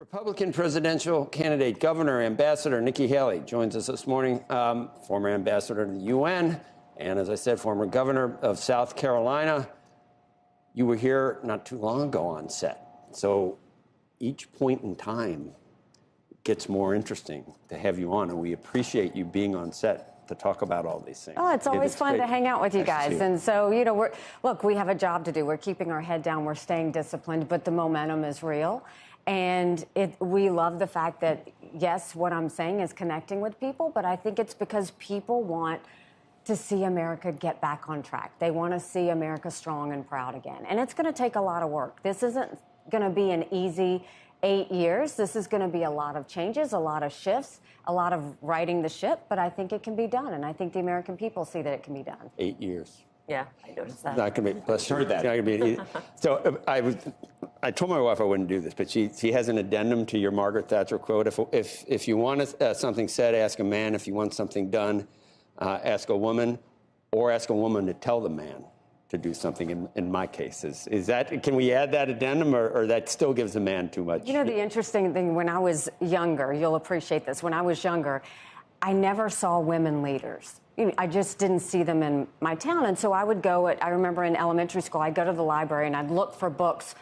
Republican presidential candidate, Governor, Ambassador Nikki Haley joins us this morning, former ambassador to the UN, and as I said, former governor of South Carolina. You were here not too long ago on set, so each point in time gets more interesting to have you on, and we appreciate you being on set to talk about all these things. Oh, it's always fun to hang out with you guys. And so, you know, look, we have a job to do. We're keeping our head down. We're staying disciplined, but the momentum is real. And we love the fact that, yes, what I'm saying is connecting with people, but I think it's because people want to see America get back on track. They want to see America strong and proud again. And it's going to take a lot of work. This isn't going to be an easy 8 years. This is going to be a lot of changes, a lot of shifts, a lot of righting the ship, but I think it can be done. And I think the American people see that it can be done. 8 years. Yeah, I noticed that. Not going to be. Let's heard that. Not going to be easy. So I told my wife I wouldn't do this, but she has an addendum to your Margaret Thatcher quote. If you want something said, ask a man. If you want something done, ask a woman, or ask a woman to tell the man to do something. In my case, is that, can we add that addendum, or that still gives a man too much? You know, the interesting thing, when I was younger, you'll appreciate this. When I was younger, I never saw women leaders. I just didn't see them in my town. And so I would go I remember in elementary school, I'd go to the library and I'd look for books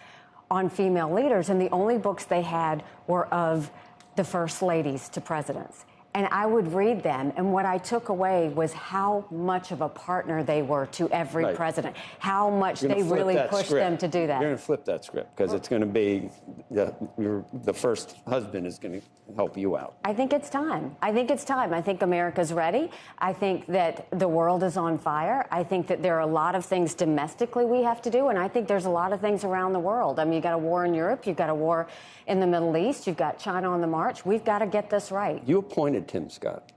on female leaders. And the only books they had were of the first ladies to presidents. And I would read them, and what I took away was how much of a partner they were to every president, how much they really pushed them to do that. You're going to flip that script, because it's going to be the first husband is going to help you out. I think it's time. I think it's time. I think America's ready. I think that the world is on fire. I think that there are a lot of things domestically we have to do, and I think there's a lot of things around the world. I mean, you've got a war in Europe, you've got a war in the Middle East, you've got China on the march. We've got to get this right. You appointed Tim Scott.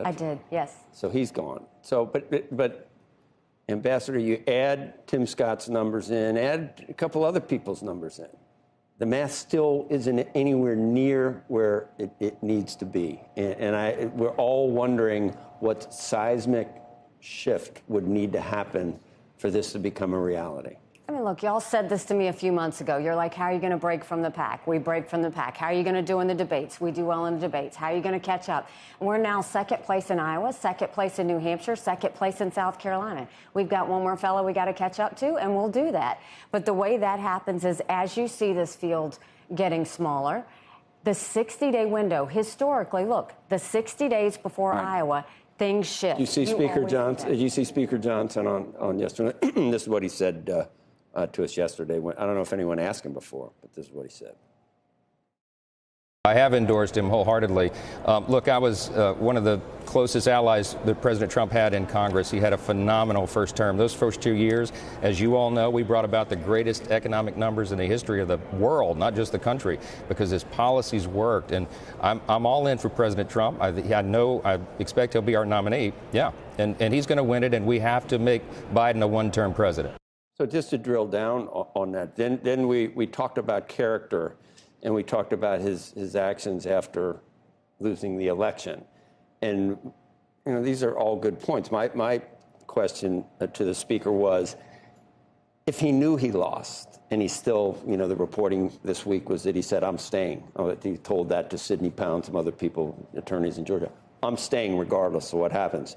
I did, yes. So he's gone. So, but Ambassador, you add Tim Scott's numbers in, add a couple other people's numbers in. The math still isn't anywhere near where it needs to be. And we're all wondering what seismic shift would need to happen for this to become a reality. I mean, look, y'all said this to me a few months ago. You're like, how are you going to break from the pack? We break from the pack. How are you going to do in the debates? We do well in the debates. How are you going to catch up? And we're now second place in Iowa, second place in New Hampshire, second place in South Carolina. We've got one more fellow we got to catch up to, and we'll do that. But the way that happens is, as you see this field getting smaller, the 60-day window, historically, look, the 60 days before Iowa, things shift. You see Speaker Johnson? Did you see Speaker Johnson on yesterday? This is what he said to us yesterday. I don't know if anyone asked him before, but this is what he said. I have endorsed him wholeheartedly. Look, I was one of the closest allies that President Trump had in Congress. He had a phenomenal first term. Those first 2 years, as you all know, we brought about the greatest economic numbers in the history of the world, not just the country, because his policies worked. And I'm all in for President Trump. I expect he'll be our nominee. Yeah, and he's going to win it, and we have to make Biden a one-term president. So just to drill down on that, then we talked about character, and we talked about his actions after losing the election. And, you know, these are all good points. My question to the speaker was, if he knew he lost, and he still, you know, the reporting this week was that he said, I'm staying. He told that to Sidney Pound, some other people, attorneys in Georgia. I'm staying regardless of what happens.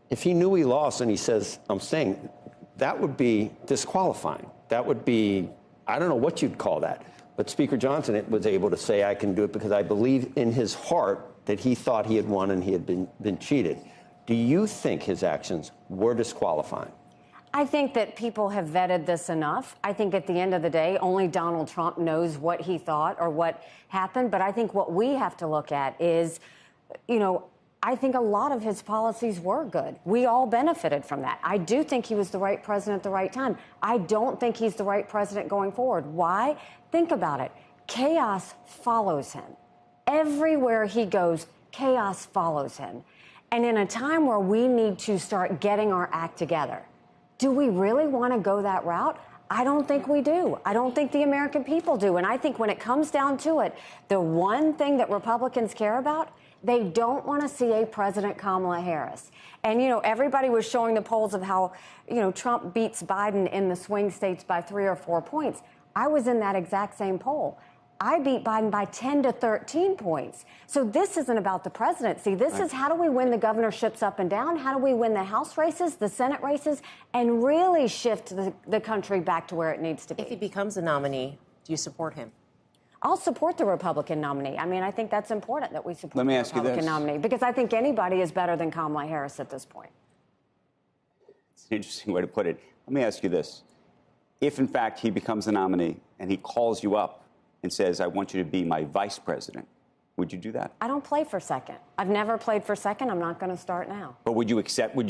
If he knew he lost and he says, I'm staying, that would be disqualifying. That would be, I don't know what you'd call that. But Speaker Johnson was able to say, I can do it because I believe in his heart that he thought he had won and he had been cheated. Do you think his actions were disqualifying? I think that people have vetted this enough. I think at the end of the day, only Donald Trump knows what he thought or what happened. But I think what we have to look at is, you know, I think a lot of his policies were good. We all benefited from that. I do think he was the right president at the right time. I don't think he's the right president going forward. Why? Think about it. Chaos follows him. Everywhere he goes, chaos follows him. And in a time where we need to start getting our act together, do we really want to go that route? I don't think we do. I don't think the American people do. And I think when it comes down to it, the one thing that Republicans care about, they don't want to see a President Kamala Harris. And, you know, everybody was showing the polls of how, you know, Trump beats Biden in the swing states by 3 or 4 points. I was in that exact same poll. I beat Biden by 10 to 13 points. So this isn't about the presidency. This is how do we win the governorships up and down? How do we win the House races, the Senate races, and really shift the country back to where it needs to be? If he becomes a nominee, do you support him? I'll support the Republican nominee. I mean, I think that's important that we support the the Republican nominee because I think anybody is better than Kamala Harris at this point. It's an interesting way to put it. Let me ask you this. If, in fact, he becomes the nominee and he calls you up and says, I want you to be my vice president, would you do that? I don't play for second. I've never played for second. I'm not going to start now. But would you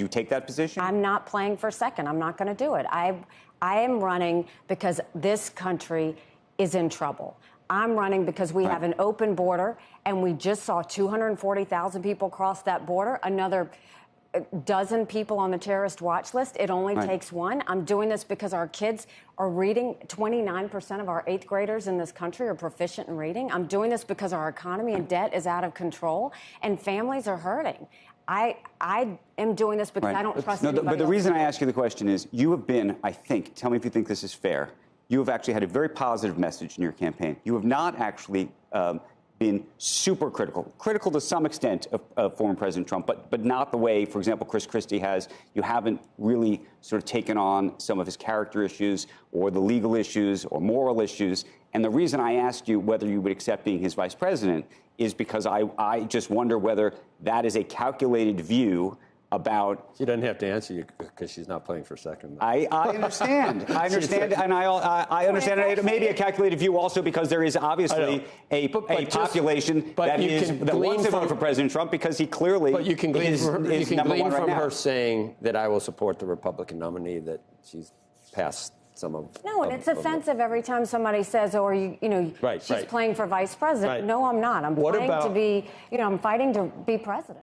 take that position? I'm not playing for second. I'm not going to do it. I am running because this country is in trouble. I'm running because we have an open border, and we just saw 240,000 people cross that border. Another dozen people on the terrorist watch list. It only takes one. I'm doing this because our kids are reading. 29% of our 8th graders in this country are proficient in reading. I'm doing this because our economy and debt is out of control and families are hurting. I am doing this because I don't trust anybody But the else. reason I ask you the question is you have been, I think, tell me if you think this is fair, you have actually had a very positive message in your campaign. You have not actually been super critical to some extent of former President Trump, but not the way, for example, Chris Christie has. You haven't really sort of taken on some of his character issues or the legal issues or moral issues. And the reason I asked you whether you would accept being his vice president is because I just wonder whether that is a calculated view about. She doesn't have to answer you because she's not playing for second. I understand. I understand, and I understand it may be a calculated view also because there is obviously a population that wants to vote for President Trump because he clearly But you can glean is from, you can number glean one right from now. her saying that I will support the Republican nominee that she's passed some of. No, and it's offensive every time somebody says, or she's playing for vice president. Right. No, I'm not. I'm What playing about- to be, I'm fighting to be president.